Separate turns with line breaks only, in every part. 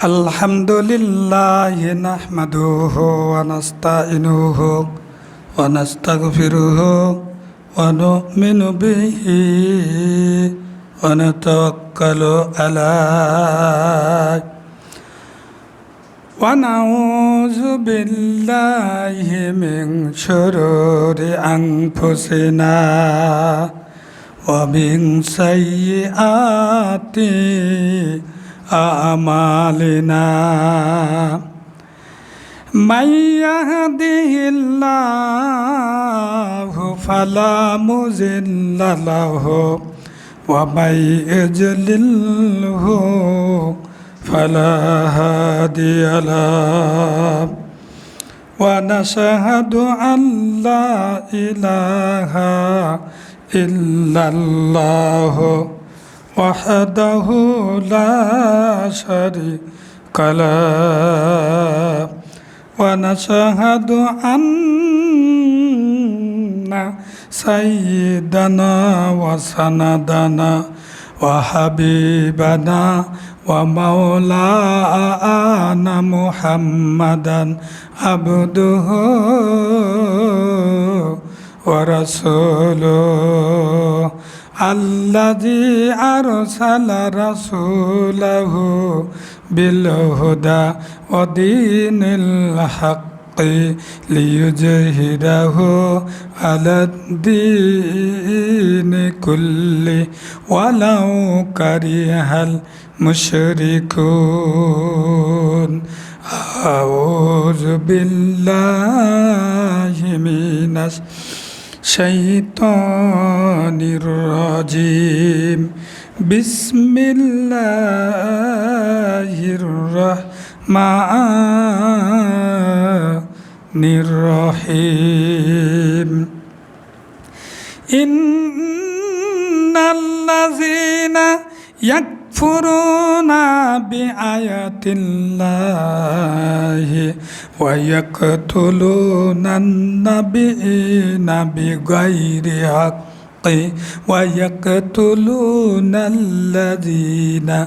আলহামদুলিল্লাহ নাহমাদুহু ওয়া নাস্তাইনুহু ওয়া নাস্তাগফিরুহু ওয়া নু'মিনু বিহি ওয়া নাতাওয়াক্কালু আলাইহি ওয়া নাউযু বিল্লাহি মিন শুরুরি আনফুসিনা ওয়া মিন সাইয়্যাতি আ'মালিনা মান ইয়াহদিহিল্লাহু ফালা মুযিল্লা লাহু ওয়া মান ইউদ্লিলহু ফালা হাদিয়া লাহু ওয়া নাশহাদু আন লা ইলাহা ইল্লাল্লাহু ওয়াহদাহু লা শারীকা লাহু ওয়া নাশহাদু আন্না সাইয়্যিদানা ওয়া সানাদানা ওয়া হাবিবানা ওয়া মাওলানা মুহাম্মাদান আবদুহু ওয়া রাসূলুহু আল্লাযী আরসালা রাসূলাহু বিল হুদা ওয়া দীনিল হাক্কি লিইয়ুযহিরাহু আলাদ দীনি কুল্লি ওয়ালাউ কারিহাল মুশরিকুন আউযু বিল্লাহি মিনাশ শাইতানির রাজিম বিসমিল্লাহির রাহমানির রহিম ইন্নাল্লাযীনা ইয়াকফুরুনা বিআয়াতিল্লাহি ওয়া ইয়াকতুলুনান নাবিয়্যিনা বিগাইরি হাক্কি ওয়া ইয়াকতুলুনাল্লাযীনা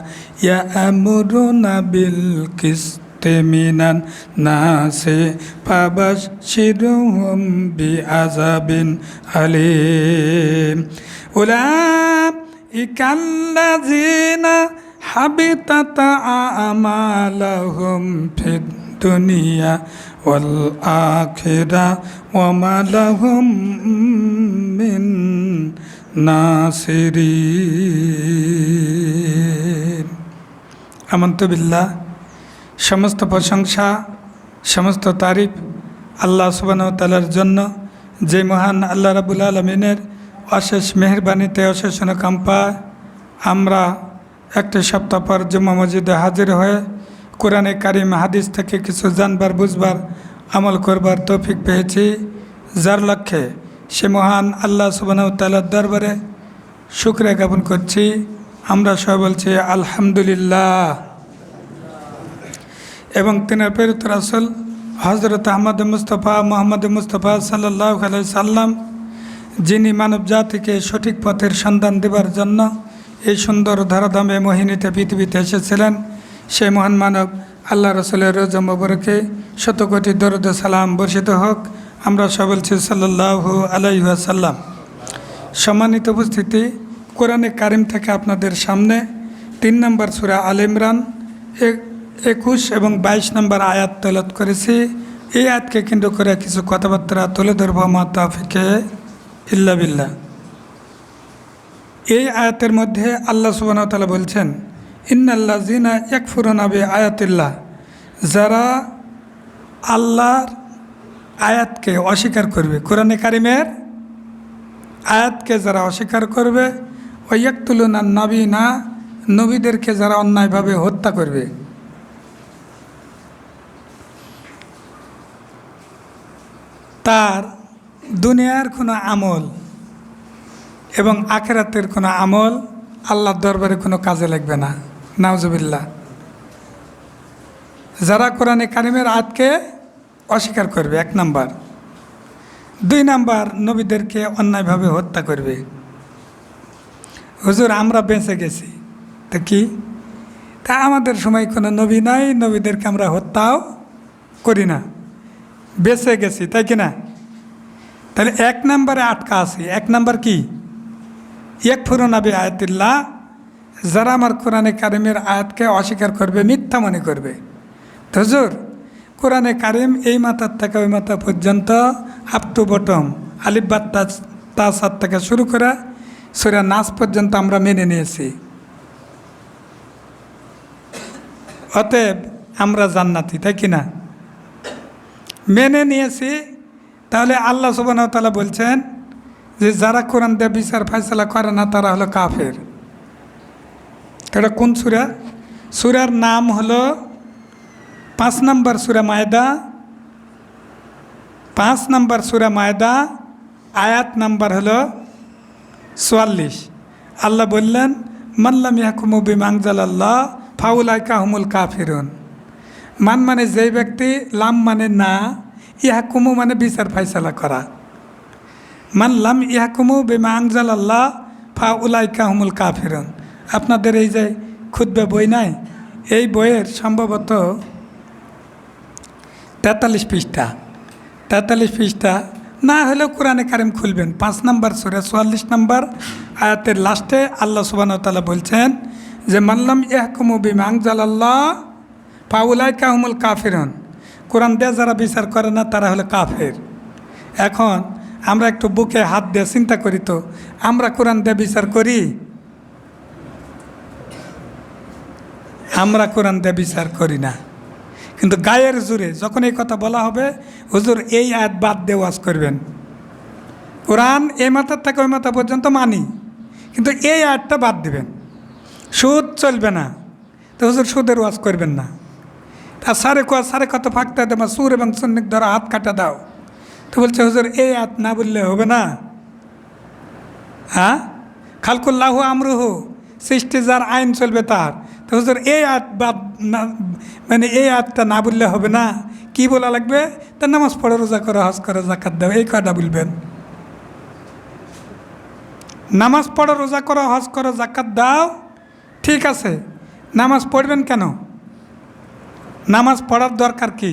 ইয়া'মুরুনা বিল কিসতি মিনান নাসি ফাবাশশিরহুম বিআযাবিন আলীম উলাইকাল্লাযীনা হাবিতাত আ'মালুহুম ফিদ দুনিয়া ওয়াল আখিরা ওয়া মা লাহুম মিন নাসিরিন। আমানতু বিল্লাহ। সমস্ত প্রশংসা, সমস্ত তারিফ আল্লাহ সুবহানাহু ওয়া তাআলার জন্য, যে মহান আল্লাহ রাব্বুল আলামিনের অশেষ মেহেরবানিতে, অশেষ অনুকম্পায় আমরা একটি সপ্তাহ পর জুম্মা মসজিদে হাজির হয়ে কোরআনে কারিম হাদিস থেকে কিছু জানবার, বুঝবার, আমল করবার তৌফিক পেয়েছি। যার লক্ষ্যে সে মহান আল্লাহ সুবহানাহু ওয়া তাআলার দরবারে শুকরিয়া জ্ঞাপন করছি। আমরা সবাই বলছি আলহামদুলিল্লাহ। এবং তিনার প্রেরিত রাসূল হযরত আহমদ মুস্তাফা মুহাম্মদ মুস্তাফা সাল্লাল্লাহু আলাইহি সাল্লাম, যিনি মানব জাতিকে সঠিক পথের সন্ধান দেবার জন্য এই সুন্দর ধরাধামে মোহিনীতে পৃথিবীতে এসেছিলেন, সেই মহান মানব আল্লাহ রসুলের রোজা মোবারকে শত কোটি দরুদ সালাম বর্ষিত হোক। আমরা সবাই বলছি সাল্লাল্লাহু আলাইহি ওয়াসাল্লাম। সম্মানিত উপস্থিতি, কোরআনে কারিম থেকে আপনাদের সামনে 3 নম্বর সূরা আল ইমরান 21 এবং 22 নম্বর আয়াত তেলাওয়াত করেছি। এই আয়াতকে কেন্দ্র করে কিছু কথাবার্তা তুলে ধরব মা তাওফিকে ইল্লা বিল্লাহ। এই আয়াতের মধ্যে আল্লাহ সুবহানাহু ওয়া তাআলা বলছেন, ইন্নাল্লাযীনা ইয়াকফুরুনা বিআয়াতিল্লাহ, যারা আল্লাহর আয়াতকে অস্বীকার করবে, কোরআনে কারিমের আয়াতকে যারা অস্বীকার করবে, ওয়া ইয়াকতুলুনান নাবিয়্যিনা, নবীদেরকে যারা অন্যায়ভাবে হত্যা করবে, তার দুনিয়ার কোনো আমল এবং আখিরাতের কোনো আমল আল্লাহর দরবারে কোনো কাজে লাগবে না। নাউজুবিল্লাহ। যারা কোরআনে কারিমের আয়াতকে অস্বীকার করবে 1 নাম্বার, 2 নাম্বার নবীদেরকে অন্যায়ভাবে হত্যা করবে, হুজুর আমরা বেঁচে গেছি। তা কি? তা আমাদের সময় কোনো নবী নাই, নবীদেরকে আমরা হত্যাও করি না, বেঁচে গেছি, তাই কি না? তাহলে 1 নম্বরে আটকা আছি। 1 নম্বর কি? ইয়াকফুরুনা বিআয়াতিল্লাহ, যারা আমার কোরআনে কারিমের আয়াতকে অস্বীকার করবে, মিথ্যা মনে করবে। তো হুজুর কোরআনে কারিম এই মাথার থেকে ওই মাথা পর্যন্ত আপ টু বটম আলিফ বা তাসাদ থেকে শুরু করে সূরা নাস পর্যন্ত আমরা মেনে নিয়েছি। অতএব আমরা জান্নাতি, তাই কি না? মেনে নিয়েছি। তাহলে আল্লাহ সুবহানাহু ওয়া তাআলা বলছেন যে যারা কোরআন দিয়ে বিচার ফয়সালা করে না তারা হলো কাফের। এটা কোন সূরা? সূরার নাম হলো 5 নম্বর সূরা মায়দা, 5 নম্বর সূরা মায়দা, আয়াত নাম্বার হলো 44। আল্লাহ বললেন মাল্লাম ইয়াহকুমু বিমা আনজালাল্লাহ ফাউলাইকা হুমুল কাফিরুন। মান মানে যেই ব্যক্তি, লাম মানে না, ইয়াহকুমু মানে বিচার ফয়সালা করা। মাল্লাম ইয়াহকুমু বিমা আনজালাল্লাহ ফাউলাইকা হুমুল কাফিরুন। আপনাদের এই যে খুতবা বই নাই, এই বইয়ের সম্ভবত 43 পৃষ্ঠা, 43 পৃষ্ঠা না হলেও কোরআনে কারিম খুলবেন। 5 নম্বর সূরা 44 নম্বর আয়াতের লাস্টে আল্লাহ সুবহানাহু ওয়া তাআলা বলছেন যে মাল্লাম ইয়াহকুমু বিমা আনজালাল্লাহ ফাউলাইকা হুমুল কাফিরুন। কোরআন দিয়ে যারা বিচার করে না তারা হলো কাফের। এখন আমরা একটু বুকে হাত দিয়ে চিন্তা করি তো, আমরা কোরআন দিয়ে বিচার করি? আমরা কোরআন দিয়ে বিচার করি না। কিন্তু গায়ের জোরে যখন এই কথা বলা হবে, হুজুর এই আয়াত বাদ দিয়ে ওয়াজ করবেন, কোরআন এই মাথার থেকে ওই মাথা পর্যন্ত মানি, কিন্তু এই আয়াতটা বাদ দিবেন, সুদ চলবে না। তো হুজুর সুদের ওয়াজ করবেন না। তা সারে কত ফাঁকতে দেবা সুর এবং সুন্নিক ধরা হাত কাটা দাও। তো বলছে হুজুর এই আয়াত না বললে হবে না। হ্যাঁ, খালকুল্লাহু আমরুহু, সৃষ্টি যার আইন চলবে তার। তো হুজুর এই আয়াত বাদ না, মানে এই আয়াতটা না বললে হবে না। কি বলা লাগবে? তা নামাজ পড়ো, রোজা করো, হজ করো, যাকাত দাও, এই কয়টা বলবেন। নামাজ পড়ো, রোজা করো, হজ করো, যাকাত দাও, ঠিক আছে। নামাজ পড়বেন কেন? নামাজ পড়ার দরকার কি?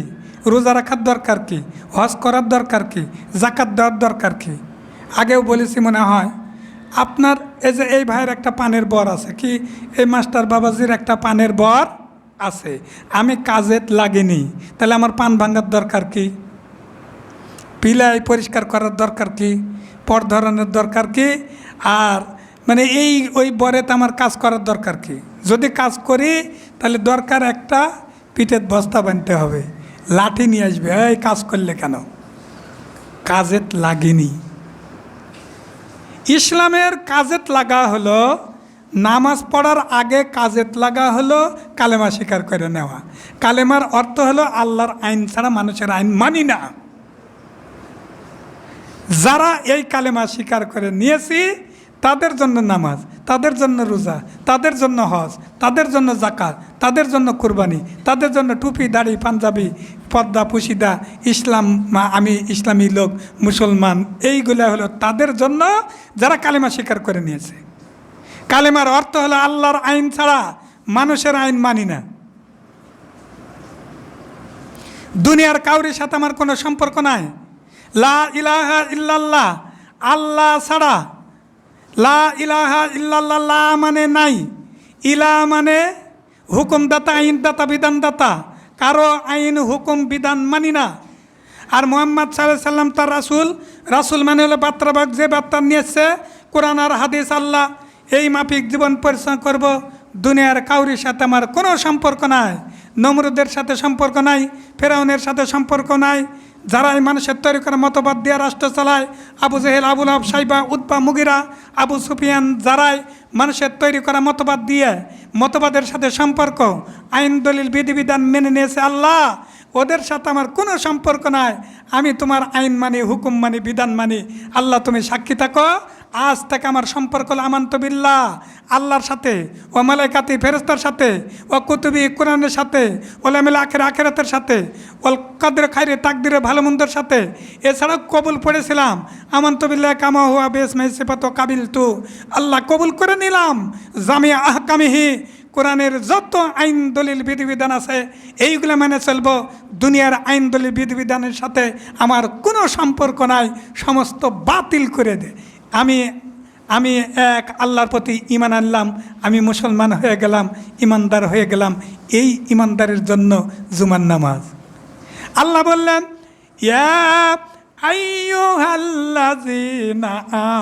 রোজা রাখার দরকার কি? হজ করার দরকার কি? যাকাত দেওয়ার দরকার কি? আগেও বলেছি মনে হয়, আপনার এই যে এই ভাইয়ের একটা পানের বর আছে, কি এই মাস্টার বাবাজির একটা পানের বর আছে, আমি কাজে লাগিনি, তাহলে আমার পান ভাঙার দরকার কি? পিলাই পরিষ্কার করার দরকার কি? পর ধরানোর দরকার কি? আর মানে এই ওই বরেতে আমার কাজ করার দরকার কি? যদি কাজ করি তাহলে দরকার একটা পিঠের বস্তা বানতে হবে, লাঠি নিয়ে আসবে, এই কাজ করলে কেন? কাজেত লাগিনি। ইসলামের কাজেত লাগা হলো নামাজ পড়ার আগে, কাজেত লাগা হলো কালেমা স্বীকার করে নেওয়া। কালেমার অর্থ হলো আল্লাহর আইন ছাড়া মানুষের আইন মানি না। যারা এই কালেমা স্বীকার করে নিয়েছি তাদের জন্য নামাজ, তাদের জন্য রোজা, তাদের জন্য হজ, তাদের জন্য যাকাত, তাদের জন্য কুরবানি, তাদের জন্য টুপি, দাড়ি, পাঞ্জাবি, পর্দা, পুশিদা, ইসলাম, আমি ইসলামী লোক, মুসলমান, এইগুলো হলো তাদের জন্য যারা কালেমা স্বীকার করে নিয়েছে। কালেমার অর্থ হলো আল্লাহর আইন ছাড়া মানুষের আইন মানি না। দুনিয়ার কাউরির সাথে আমার কোনো সম্পর্ক নাই। লা ইলাহা ইল্লাল্লাহ, আল্লাহ ছাড়া। লা ইলাহা ইল্লাল্লাহ, লা মানে নাই, ইলা মানে হুকুমদাতা, আইনদাতা, বিধানদাতা। কারো আইন হুকুম বিধান মানি না। আর মুহাম্মদ সাল্লাল্লাহু আলাইহি সাল্লাম তার রাসূল, রাসূল মানে হলো বার্তাবাহক, যে বার্তা নিয়েছে কোরআন আর হাদিস, আল্লাহ এই মাফিক জীবন পরিচালনা করব। দুনিয়ার কাউরির সাথে আমার কোনো সম্পর্ক নাই। নমরুদের সাথে সম্পর্ক নাই, ফেরাউনের সাথে সম্পর্ক নাই। যারা এই মানুষের তৈরি করা মতবাদ দিয়ে রাষ্ট্র চালায়, আবু জেহেল, আবুল আহাব, সাইবা, উতবা, মুগিরা, আবু সুফিয়ান, যারাই মানুষের তৈরি করা মতবাদ দিয়ে মতবাদের সাথে সম্পর্ক, আইন দলিল বিধিবিধান মেনে নিয়েছে আল্লাহ, ওদের সাথে আমার কোনো সম্পর্ক নাই, আমি তোমার আইন মানি, হুকুম মানি, বিধান মানি। আল্লাহ তুমি সাক্ষী থাকো, আজ থেকে আমার সম্পর্ক হলো আমান্ত বিল্লাহ, আল্লাহর সাথে, ও মালাইকাতি ফেরেশতার সাথে, ও কুতুবি কোরআনের সাথে, ওলামিল আখিরাতের সাথে, ওল কদরে খাইরে তাকদিরে ভালো মন্দের সাথে। এছাড়াও কবুল পড়েছিলাম আমান্ত বিল্লাহ কামা হুয়া বিসমিহি সিফাতু কাবিল তু, আল্লাহ কবুল করে নিলাম জামিয়া আহকামিহি, কোরআনের যত আইন দলিল বিধিবিধান আছে এইগুলো মেনে চলবো। দুনিয়ার আইন দলিল বিধিবিধানের সাথে আমার কোনো সম্পর্ক নাই, সমস্ত বাতিল করে দে। আমি এক আল্লাহর প্রতি ঈমান আনলাম, আমি মুসলমান হয়ে গেলাম, ঈমানদার হয়ে গেলাম। এই ঈমানদারের জন্য জুমার নামাজ। আল্লাহ বললেন, ইয়া আইয়ুহাল্লাযীনা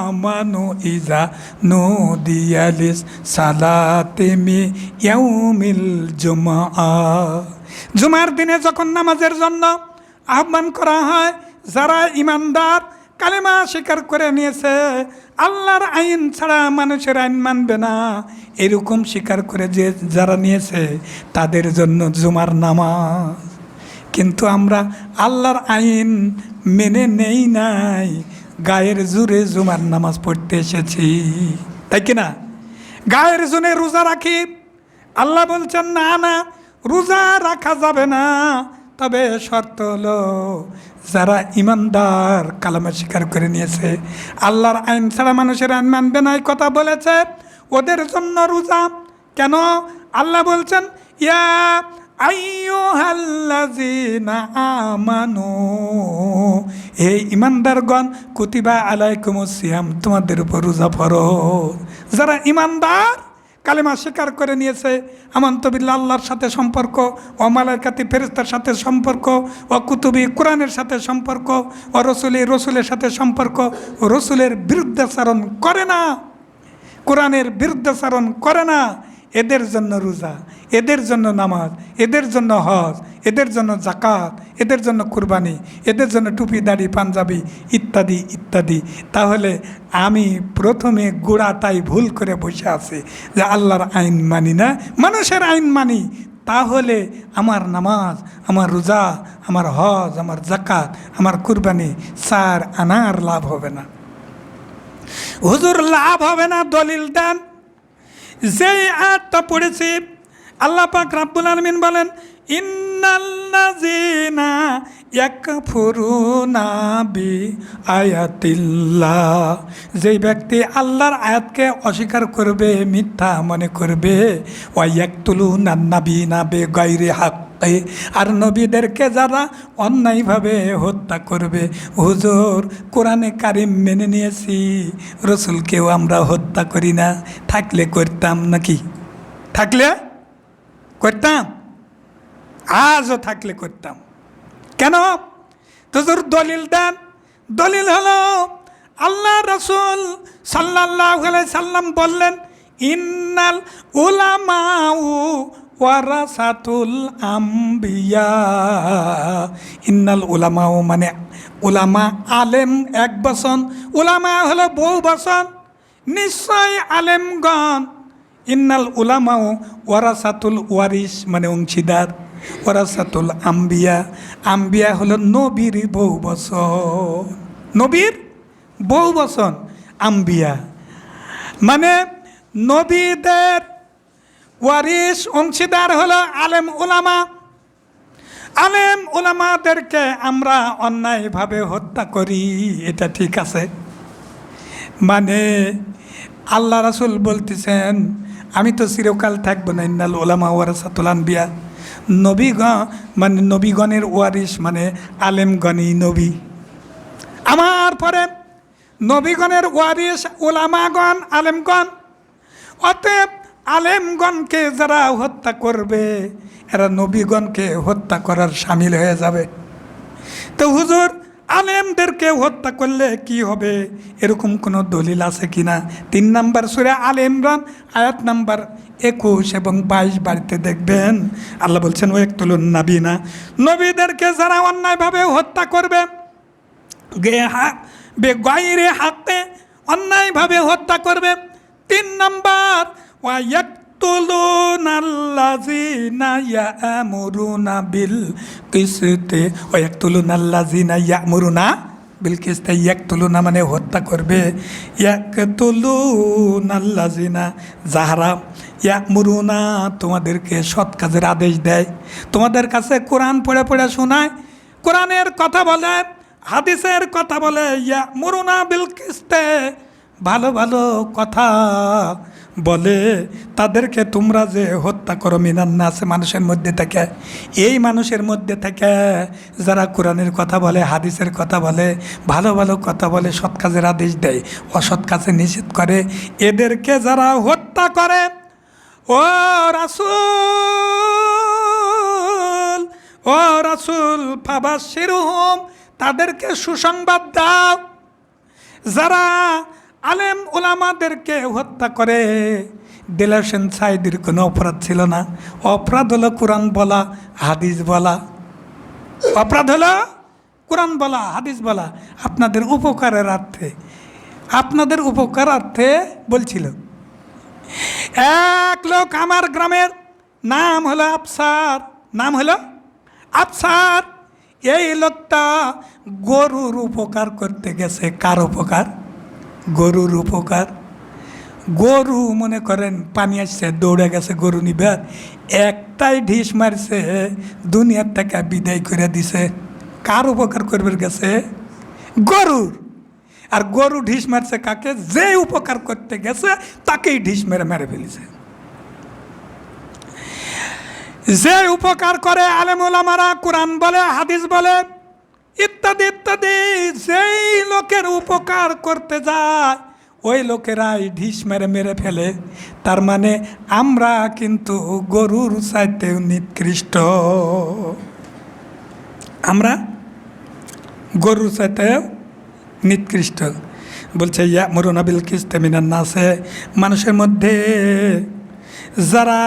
আমানু ইযা নুদিয়া লিস-সালাতি মিন ইয়াউমিল জুমআ, জুমার দিনে যখন নামাজের জন্য আহ্বান করা হয়, যারা ঈমানদার কালেমা স্বীকার করে নিয়েছে, আল্লাহর আইন ছাড়া মানুষের আইন মানবে না, এরকম স্বীকার করে যে যারা নিয়েছে তাদের জন্য জুমার নামাজ। কিন্তু আমরা আল্লাহর আইন মেনে নেই নাই, গায়ের জোরে জুমার নামাজ পড়তে এসেছি, তাই কিনা? গায়ের জোরে রোজা রাখি, আল্লাহ বলছেন না না রোজা রাখা যাবে না, তবে শর্ত হলো যারা ইমানদার কালেমা স্বীকার করে নিয়েছে, আল্লাহর আইন ছাড়া মানুষের আইন মানবে না, এই কথা বলেছে, ওদের জন্য রোজা। কেন? আল্লাহ বলছেন, ইয়া আইয়ুহাল্লাযীনা আমানু, হে ঈমানদারগণ, কুতিবা আলাইকুমুস সিয়াম, তোমাদের উপর রোজা ফরজ। যারা ঈমানদার কালেমা স্বীকার করে নিয়েছে, আমান্ত বিল্লাহ আল্লাহর সাথে সম্পর্ক, ও মালাইকাতি ফেরেশতার সাথে সম্পর্ক, ও কুতুবি কোরআনের সাথে সম্পর্ক, ও রসুলের সাথে সম্পর্ক, ও রসুলের বিরুদ্ধাচরণ করে না, কোরআনের বিরুদ্ধাচরণ করে না, এদের জন্য রোজা, এদের জন্য নামাজ, এদের জন্য হজ, এদের জন্য জাকাত, এদের জন্য কুরবানি, এদের জন্য টুপি দাড়ি পাঞ্জাবি ইত্যাদি ইত্যাদি। তাহলে আমি প্রথমে গোড়াটাই ভুল করে বসে আছি যে আল্লাহর আইন মানি না, মানুষের আইন মানি, তাহলে আমার নামাজ, আমার রোজা, আমার হজ, আমার জাকাত, আমার কুরবানি 4 আনার লাভ হবে না। হুজুর লাভ হবে না, দলিল দেন। যেই আয়াতটা পড়েছি, আল্লাহ পাক রাব্বুল আলামিন বলেন, ইন্নাল্লাযীনা ইয়াকফুরুনা বিআয়াতিল্লাহ, যেই ব্যক্তি আল্লাহর আয়াতকে অস্বীকার করবে, মিথ্যা মনে করবে, ওয়া ইয়াকতুলুনান নাবিয়িনা বিগাইরি হক, আর নবীদেরকে যারা অন্যায়ভাবে হত্যা করবে। হুজুর কোরআনে কারিম মেনে নিয়েছি, রসুলকেও আমরা হত্যা করি না, থাকলে করতাম নাকি? থাকলে করতাম, আজও থাকলে করতাম। কেন? হুজুর দলিল দেন। দলিল হলো আল্লাহ রসুল সাল্লাল্লাহু আলাইহি সাল্লাম বললেন, ইন্নাল উলামাউ ওয়ারাসাতুল আম্বিয়া, ইন্নাল উলামাও মানে উলামা, আলেম এক বচন, উলামা হলো বহু বচন, নিশ্চয় আলেমগণ। ইন্নাল উলামাও ওয়ারাসাতুল ওয়ারিস মানে অংশীদার, ওয়ারাসাতুল আম্বিয়া, আম্বিয়া হলো নবীর বহু বচন, নবীর বহু বচন, আম্বিয়া মানে নবীদের ওয়ারিস অংশীদার হলো আলেম উলামা। আলেম উলামাদেরকে আমরা অন্যায়ভাবে হত্যা করি, এটা ঠিক আছে? মানে আল্লাহ রাসূল বলতেছেন, আমি তো চিরকাল থাকবো না, ইন্নাল উলামা ওয়ারাসাতুল আম্বিয়া, নবীগণ মানে নবীগণের ওয়ারিস মানে আলেমগণই নবী, আমার পরে নবীগণের ওয়ারিস উলামাগণ, আলেমগণ। অতএব আলেমগণকে যারা হত্যা করবে, এরা নবীগণকে হত্যা করার শামিল হয়ে যাবে। তো হুজুর আলেমদেরকে হত্যা করলে কি হবে, এরকম কোনো দলিল আছে কিনা? 3 নম্বর সূরা আলে ইমরান আয়াত নাম্বার 21 এবং 22 বাড়িতে দেখবেন, আল্লাহ বলছেন, ওয়াক্তুলুন নাবিনা, নবীদেরকে যারা অন্যায়ভাবে হত্যা করবে, বেগাইরে হাক্কে অন্যায়ভাবে হত্যা করবে। 3 নম্বর, ওয়াক্তুলুন ইয়াকতুলুনাল্লাযিনা ইয়া'মুরুনা বিল কিসতি ওয়া ইয়াকতুলুনাল্লাযিনা ইয়া'মুরুনা বিল কিসতি ইয়াকতুলুনা মানে হত্যা করবে ইয়াকতুলুনাল্লাযিনা যাহারা ইয়া'মুরুনা তোমাদেরকে সৎ কাজের আদেশ দেয় তোমাদের কাছে কোরআন পড়ে পড়ে শোনায় কোরআনের কথা বলে হাদিসের কথা বলে ইয়া'মুরুনা বিল কিসতি ভালো ভালো কথা বলে তাদেরকে তোমরা যে হত্যা করো মিনান নাসে মানুষের মধ্যে থেকে এই মানুষের মধ্যে থেকে যারা কোরআনের কথা বলে হাদিসের কথা বলে ভালো ভালো কথা বলে সৎ কাজের আদেশ দেয় অসৎ কাজে নিষেধ করে এদেরকে যারা হত্যা করে ও রাসূল ফাবাশশিরহুম তাদেরকে সুসংবাদ দাও যারা আলেম ওলামাদেরকে হত্যা করে দেলার হোসেন সাঈদীর কোনো অপরাধ ছিল না অপরাধ হলো কোরআন বলা হাদিস বলা অপরাধ হলো কোরআন বলা হাদিস বলা আপনাদের উপকারার্থে বলছিল এক লোক আমার গ্রামের নাম হলো আফসার এই লোকটা গরুর উপকার করতে গেছে কার উপকার গরুর উপকার গরু মনে করেন পানি আসছে দৌড়ে গেছে গরু নিবার একটাই ঢিস মারছে দুনিয়ার থেকে বিদায় করে দিছে কার উপকার করবে গেছে গরুর আর গরু ঢিস মারছে কাকে যে উপকার করতে গেছে তাকেই ঢিস মেরে ফেলেছে যে উপকার করে আলেম ওলামারা কোরআন বলে হাদিস বলে ইত্যাদি ইত্যাদি যেই লোকের উপকার করতে যায় ওই লোকেরাই ঢিস মেরে ফেলে তার মানে আমরা কিন্তু গরুর চাইতেও নিকৃষ্ট আমরা গরুর চাইতেও নিকৃষ্ট বলছে ইয়া'মুরুনা বিল কিসতি মিনান নাসে মানুষের মধ্যে যারা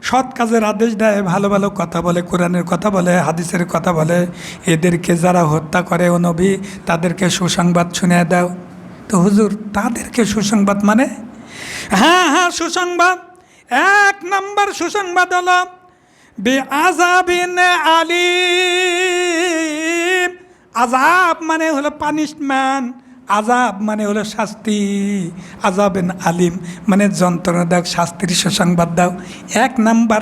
সৎ কাজের আদেশ দেয় ভালো ভালো কথা বলে কোরআনের কথা বলে হাদিসের কথা বলে এদেরকে যারা হত্যা করে ও নবী তাদেরকে সুসংবাদ শুনিয়ে দাও তো হুজুর তাদেরকে সুসংবাদ মানে হ্যাঁ সুসংবাদ এক নম্বর সুসংবাদ হলো বিআযাবিন আলীম আযাব মানে হলো পানিশমেন্ট আযাব মানে হলো শাস্তি আযাবিন আলিম মানে যন্ত্রণাদায়ক শাস্তির সুসংবাদ দাও এক নাম্বার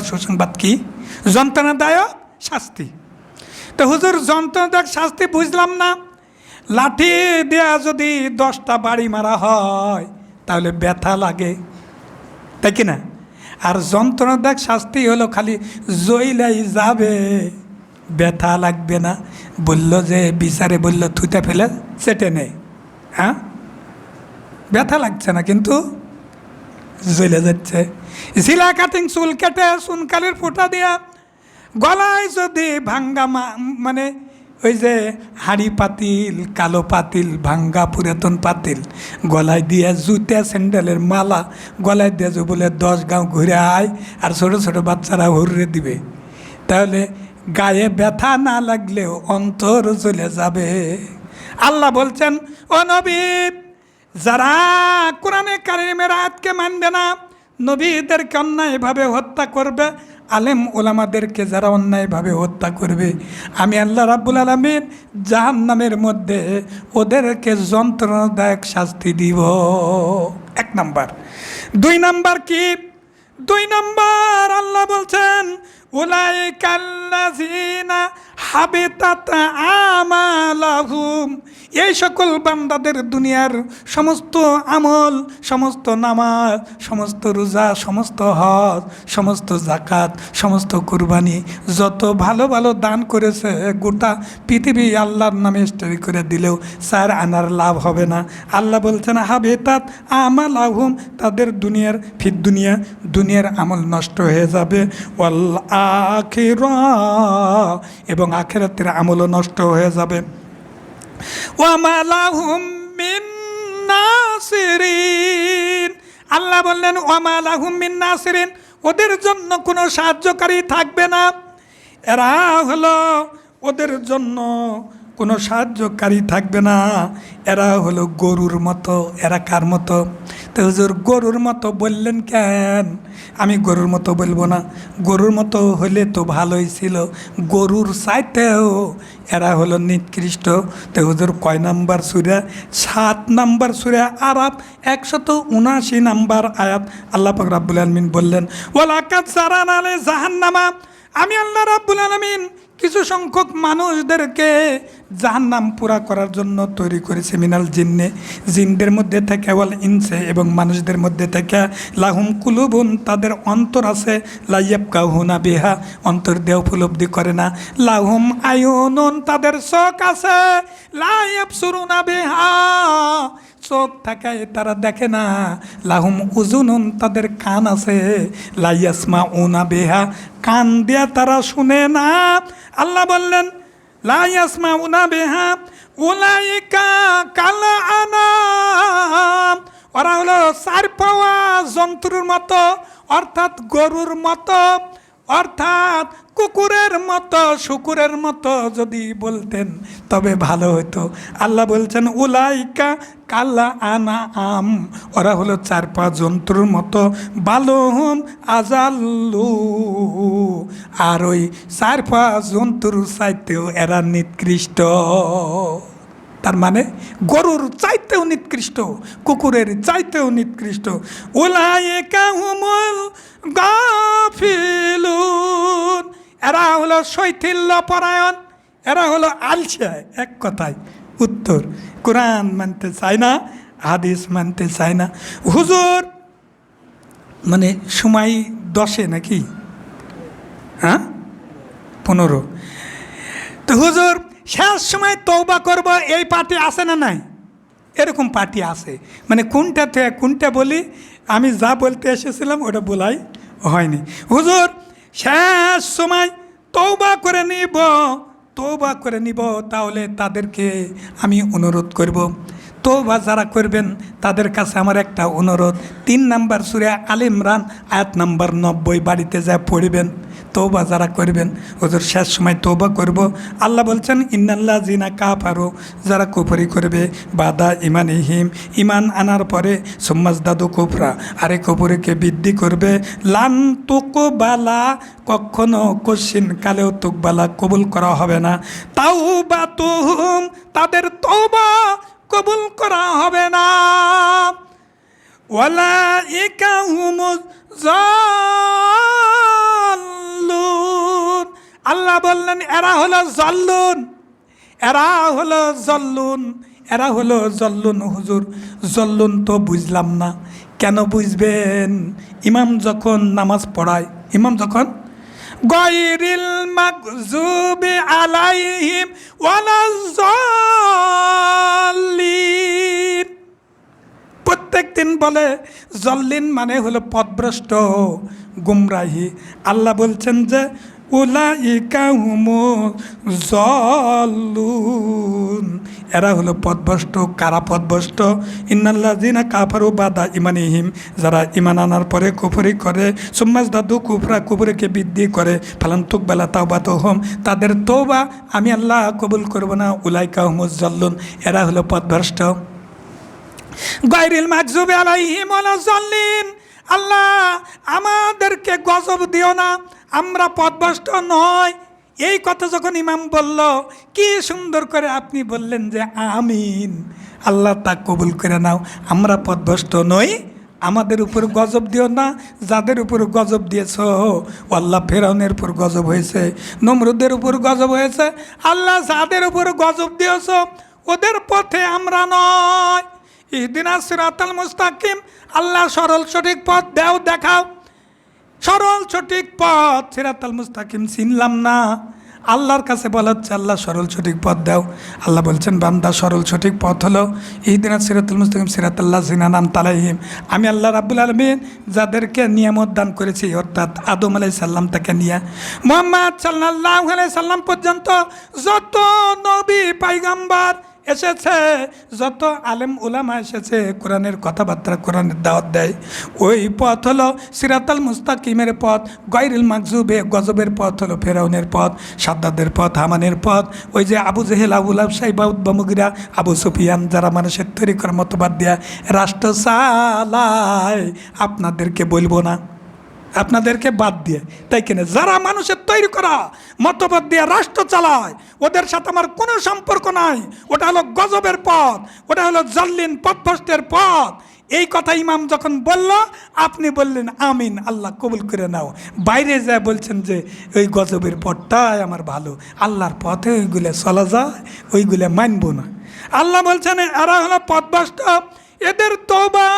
সুসংবাদ কি যন্ত্রণাদায়ক শাস্তি তো হুজুর যন্ত্রণাদায়ক শাস্তি বুঝলাম না লাঠি দেয়া যদি 10টা বাড়ি মারা হয় তাহলে ব্যথা লাগে তাই কি না আর যন্ত্রণাদায়ক শাস্তি হলো খালি জইলাই যাবে ব্যথা লাগবে না বললো যে বিচারে বললো থুতে ফেলে চেটে নেই হ্যাঁ ব্যথা লাগছে না কিন্তু জ্বলে যাচ্ছে জিলা কাটিং চুল কেটে চুনকালির ফোঁটা দিয়া গলায় যদি ভাঙ্গা মানে ওই যে হাঁড়ি পাতিল কালো পাতিল ভাঙ্গা পুরাতন পাতিল গলায় দিয়ে জুতে স্যান্ডেলের মালা গলায় দিয়ে যে বলে 10 গাঁও ঘুরে আয় আর ছোটো ছোটো বাচ্চারা হুররে দিবে তাহলে গায়ে ব্যথা না লাগলেও অন্তর জ্বলে যাবে আল্লাহ বলছেন ও নবী যারা কোরআনে কারিমের আয়াতকে মানবে না নবীদেরকে অন্যায়ভাবে হত্যা করবে আলেম ওলামাদেরকে যারা অন্যায়ভাবে হত্যা করবে আমি আল্লাহ রাব্বুল আলামিন জাহান্নামের মধ্যে ওদেরকে যন্ত্রণাদায়ক শাস্তি দিব 1 নাম্বার 2 নাম্বার কি 2 নাম্বার আল্লাহ বলছেন উলাইকাল্লাযিনা হাবিতাত আমালাহুম এই সকল বান্দাদের দুনিয়ার সমস্ত আমল সমস্ত নামাজ সমস্ত রোজা সমস্ত হজ সমস্ত যাকাত সমস্ত কুরবানি যত ভালো ভালো দান করেছে গোটা পৃথিবী আল্লাহর নামে স্টোরি করে দিলেও 4 আনার লাভ হবে না আল্লাহ বলছেন হাবিতাত আমালাহুম তাদের দুনিয়ার আমল নষ্ট হয়ে যাবে ওয়াল আখিরাহ এবং আখিরাতের আমলও নষ্ট হয়ে যাবে ওয়ামা লাহুম মিন নাসিরিন আল্লাহ বললেন ওয়ামা লাহুম মিন নাসিরিন ওদের জন্য কোনো সাহায্যকারী থাকবে না এরা হলো ওদের জন্য কোনো সাহায্যকারী থাকবে না। এরা হলো গরুর মতো। এরা কার মতো? তো হুজুর গরুর মতো বললেন কেন? আমি গরুর মতো বলবো না, গরুর মতো হলে তো ভালোই ছিল, গরুর চাইতেও এরা হলো নিকৃষ্ট। তো হুজুর কয় নাম্বার সূরা? 7 নাম্বার সূরা আরাফ 179 নাম্বার আয়াত আল্লাহ পাক রাব্বুল আলামিন বললেন, ওয়ালাকাদ যারানা লি জাহান্নামা, আমি আল্লাহ রাব্বুল আলামিন কিছু সংখ্যক মানুষদেরকে জাহান্নাম পুরা করার জন্য তৈরি করেছে। মিনাল জিন্নে, জিনদের মধ্যে থেকে, ওয়াল ইনসে এবং মানুষদের মধ্যে থেকে, লাহুম কুলুবুন, তাদের অন্তর আছে, লাইয়াবকাহুনা বিহা, অন্তর দিয়ে উপলব্ধি করে না, লাহুম আয়ুনুন, তাদের চোখ আছে, লাইয়াবসুরুনা বিহা, চোখ থাকায় তারা দেখে না, লাহুম উজুনুন, তাদের কান আছে, লাইয়াসমাউনা বিহা, কান দিয়া তারা শুনে না। আল্লাহ বললেন লা ইয়াসমাউনা বিহা উলাইকা কাল আনাম, ওরা হলো চার পাওয়া জন্তুর মতো, অর্থাৎ গরুর মতো, অর্থাৎ কুকুরের মতো, শুকুরের মতো যদি বলতেন তবে ভালো হতো। আল্লাহ বলছেন উলাইকা কাল্লা আনা আম, ওরা হলো চার পা জন্তুর মতো, বালহুম আজাল্লু, আর ওই চার পা জন্তুর চাইতেও এরা নিকৃষ্ট। তার মানে গরুর চাইতেও নিকৃষ্ট, কুকুরের চাইতেও নিকৃষ্ট। উলাইকা হুমুল গাফিলুন, এরা হলো শৈথিল্য পরায়ণ, এরা হলো আলসে। এক কথায় উত্তর, কোরআন মানতে চায় না, হাদিস মানতে চায় না। হুজুর মানে সময় 10 নাকি? হ্যাঁ 15। তো হুজুর শেষ সময় তওবা করব, এই পার্টি আছে না নাই? এরকম পার্টি আছে, মানে কোনটা থেকে কোনটা বলি, আমি যা বলতে এসেছিলাম ওটা বলাই হয়নি। হুজুর শেষ সময় তওবা করে নিব, তওবা করে নিব, তাহলে তাদেরকে আমি অনুরোধ করব, তওবা যারা করবেন তাদের কাছে আমার একটা অনুরোধ, 3 নাম্বার সূরা আল ইমরান আয়াত নাম্বার 90 বাড়িতে যা পড়বেন। তওবা যারা করবেন, হুজুর শেষ সময় তওবা করব। আল্লাহ বলছেন ইন্নাল্লাযিনা কাফারু, যারা কুফরি করবে, বাদা ইমানিহিম, ইমান আনার পরে সুম্মাজদাদু কুফরা, আরে কুফরিকে বৃদ্ধি করবে, লান তুকবালা, কখনো কোশ্চিন কালেও তুকবালা কবুল করা হবে না, তাওবাতুহুম, তাদের তওবা কবুল করা হবে না, ওয়ালাইকা হুমুজ জাল্লুন, আল্লাহ বললেন এরা হলো জাল্লুন, এরা হলো জাল্লুন, এরা হলো জাল্লুন। হুজুর জাল্লুন তো বুঝলাম না, কেন বুঝবেন? ইমাম যখন নামাজ পড়ায়, ইমাম যখন গায়রিল মাগযুবি আলাইহিম ওয়ালাজ্জাল্লিন, প্রত্যেক দিন বলে জল্লিন মানে হলো পথভ্রষ্ট, গুমরাহি। আল্লাহ বলছেন যে উলাইকা হুমুজ জাল্লুন, এরা হলো পথভ্রষ্ট। কারা পথভ্রষ্ট? ইন্নাল্লাযিনা কাফারু বাদা ইমানিহিম, যারা ইমান আনার পরে কুফরি করে, সুম্মাজদাদু কুফরা, কুফরিকে বৃদ্ধি করে, ফালান তুকবালা তাওবাতুহুম, তাদের তওবা আমি আল্লাহ কবুল করব না, উলাইকা হুমুজ জাল্লুন, এরা হলো পথভ্রষ্ট। গায়রিল মাগযুবি আলাইহিম ওয়ালাজ্জাল্লিন, আল্লাহ আমাদেরকে গজব দিও না, আমরা পথভ্রষ্ট নয়। এই কথা যখন ইমাম বলল, কি সুন্দর করে আপনি বললেন যে আমিন, আল্লাহ তা কবুল করে নাও, আমরা পথভ্রষ্ট নই, আমাদের উপর গজব দিও না। যাদের উপর গজব দিয়েছ, আল্লাহ ফেরাউনের উপর গজব হয়েছে, নমরুদের উপর গজব হয়েছে, আল্লাহ যাদের উপর গজব দিয়েছ ওদের পথে আমরা নয়। ইহদিনাস সিরাতাল মুস্তাকিম, আল্লাহ সরল সঠিক পথ দাও, দেখাও সরল সঠিক পথ। সিরাতাল মুস্তাকিম চিনলাম না, আল্লাহর কাছে বলা হচ্ছে আল্লাহ সরল সঠিক পথ দাও। আল্লাহ বলছেন বান্দা সরল সঠিক পথ হলো ইহদিনাস সিরাতাল মুস্তাকিম সিরাতাল্লাযিনা আনআমতা আলাইহিম, আমি আল্লাহ রাব্বুল আলামিন যাদেরকে নিয়ামত দান করেছি, অর্থাৎ আদম আলাইহিস সালাম থেকে নিয়ে মুহাম্মদ সাল্লাল্লাহু আলাইহি সাল্লাম পর্যন্ত যত নবী পয়গম্বর এসেছে, যত আলেম উলামা এসেছে কোরআনের কথাবার্তা, কোরআনের দাওয়াত দেয়, ওই পথ হলো সিরাতাল মুস্তাকিমের পথ, গায়রিল মাগজুবে, গজবের পথ হলো ফেরাউনের পথ, সাদ্দাদের পথ, হামানের পথ, ওই যে আবু জেহেল, আবু লাহাব, সাইবা, উতবা, মুগিরা, আবু সুফিয়ান, যারা মানুষের তৈরি করার মতবাদ দিয়া রাষ্ট্র চালায়। আপনাদেরকে বলবো না, আপনাদেরকে বাদ দিয়ে, তাই কিনা যারা মানুষের তৈরি করা মতবাদ দিয়ে রাষ্ট্র চালায় ওদের সাথে আমার কোনো সম্পর্ক নাই। ওটা হলো গজবের পথ, ওটা হলো জাল্লিন পথভ্রষ্টের পথ। এই কথা ইমাম যখন বলল, আপনি বললেন আমিন, আল্লাহ কবুল করে নাও। বাইরে যায় বলছেন যে ওই গজবের পথটাই আমার ভালো, আল্লাহর পথে ওইগুলো চলা যায়, ওইগুলো মানব না। আল্লাহ বলছেন এরা হলো পথভ্রষ্ট, এদের তওবা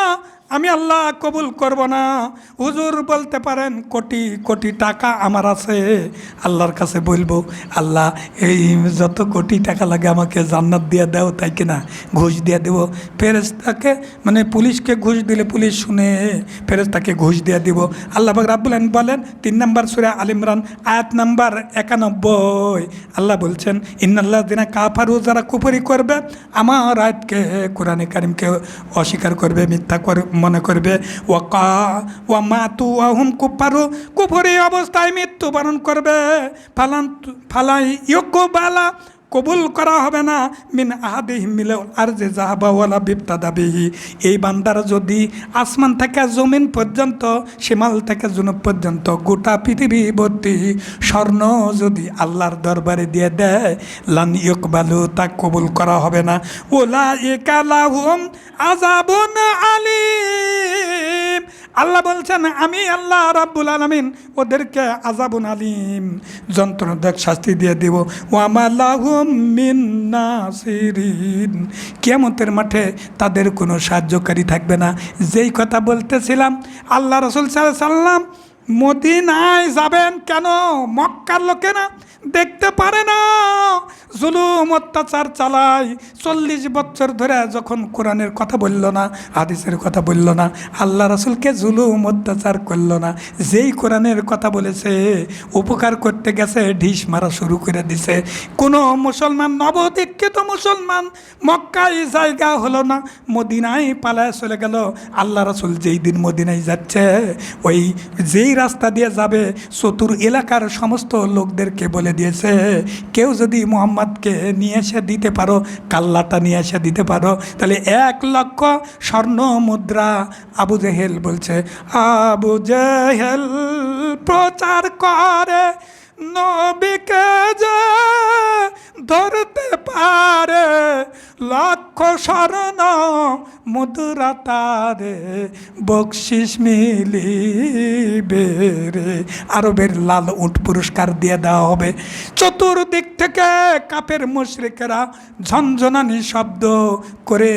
আমি আল্লাহ কবুল করব না। হুজুর বলতে পারেন কোটি কোটি টাকা আমার আছে, আল্লাহর কাছে বলবো আল্লাহ এই যত কোটি টাকা লাগে আমাকে জান্নাত দিয়ে দাও, তাই কিনা ঘুষ দিয়ে দেবো। ফেরেশতাকে মানে পুলিশকে ঘুষ দিলে পুলিশ শুনে ফেরেশতাকে ঘুষ দিয়ে দিব। আল্লাহ পাক রাব্বুল আলামিন বলেন 3 নম্বর সূরা আল ইমরান আয়াত নাম্বার 91, আল্লাহ বলছেন ইন্নাল্লাযিনা কাফারু, যারা কুফরি করবে আমার আয়াতকে, কোরআনে কারিমকে অস্বীকার করবে, মিথ্যা মনে করবে, ওয়া মাতু ওয়া হুম কুফারু, কুফরি অবস্থায় মৃত্যুবরণ করবে, ফালাই ইউকবালা, কবুল করা হবে না, মিন আহাদিহিম মিলাল আরজি যাহাবা ওয়ালা বিবতাদা বিহি। এই বান্দারা যদি আসমান থেকে জমিন পর্যন্ত, শিমাল থেকে জুনুব পর্যন্ত গোটা পৃথিবী ভর্তি স্বর্ণ যদি আল্লাহর দরবারে দিয়ে দেয়, লান ইউকবালু, তা কবুল করা হবে না। উলাইকা লাহুম আযাবুন আলীম, আল্লাহ বলছেন আমি আল্লাহ রাব্বুল আলামিন ওদেরকে আযাবুন আলীম, যন্ত্রণাদায়ক শাস্তি দিয়ে দিব। ওয়া মা লাহুম মিন নাসিরিন, কিয়ামতের মাঠে তাদের কোনো সাহায্যকারী থাকবে না। যেই কথা বলতেছিলাম, আল্লাহ রাসূল সাল্লাল্লাহু আলাইহি সাল্লাম মদিনায় যাবেন কেন? মক্কার লোকেরা দেখতে পারে না, জুলুম অত্যাচার চালায়। 40 বছর ধরে যখন কোরআনের কথা বলল না, হাদিসের কথা বলল না, আল্লাহ রাসূলকে জুলুম অত্যাচার করল না, যেই কোরআনের কথা বলেছে উপকার করতে গেছে ঢিস মারা শুরু করে দিছে। কোনো মুসলমান, নবদীক্ষিত মুসলমান মক্কায় জায়গা হলো না, মদিনায় পালায় চলে গেল। আল্লাহ রাসূল যেই দিন মদিনায় যাচ্ছে, ওই যেই রাস্তা দিয়ে যাবে চতুর এলাকার সমস্ত লোকদেরকে বলে দিয়েছে, কেউ যদি মুহাম্মদকে নিয়ে এসে দিতে পারো, কাল্লাটা নিয়ে এসে দিতে পারো, তাহলে 1 লক্ষ স্বর্ণ মুদ্রা। আবু জেহেল বলছে, আবু জেহেল প্রচার করে নবীকে যে ধরতে পারে, লক্ষ স্বর্ণ মুদ্রা তারে বকশিস মিলিবে রে। আরবের লাল উট পুরস্কার দিয়ে দেওয়া হবে। চতুর্দিক থেকে কাফের মুশরিকেরা ঝনঝনানি শব্দ করে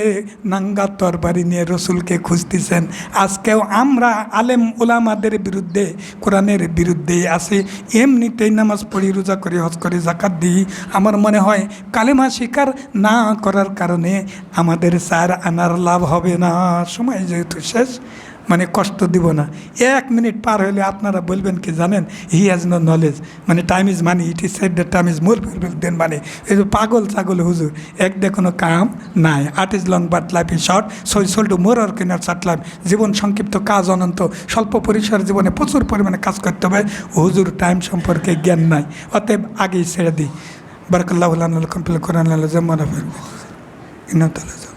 নাঙ্গা তরবারি নিয়ে রসুলকে খুঁজতেছেন। আজকেও আমরা আলেম উলামাদের বিরুদ্ধে, কোরআনের বিরুদ্ধেই আছি। এমনিতেই নামাজ পড়ি, রোজা করি, হজ করি, জাকাত দিই। আমার মনে হয় কালেমা স্বীকার না করার কারণে আমাদের 4 আনার লাভ হবে না। সময় যেহেতু শেষ, মানে কষ্ট দিব না। 1 মিনিট পার হলে আপনারা বলবেন কি জানেন, হি হ্যাজ নো নলেজ, মানে time is money, it is said that time is more valuable than money. এই যে পাগল ছাগল হুজুর, এক দিয়ে কোনো কাম নাই। Art is long but life is short, so is soul to more or keener short life. জীবন সংক্ষিপ্ত, কাজ অনন্ত। স্বল্প পরিসর জীবনে প্রচুর পরিমাণে কাজ করতে হবে। হুজুর টাইম সম্পর্কে জ্ঞান নাই, অতএব আগেই ছেড়ে দিই। বারাকাল্লাহু লানা ওয়া লাকুম ফিল কোরআনিল আযীম ওয়া নাফা'নি।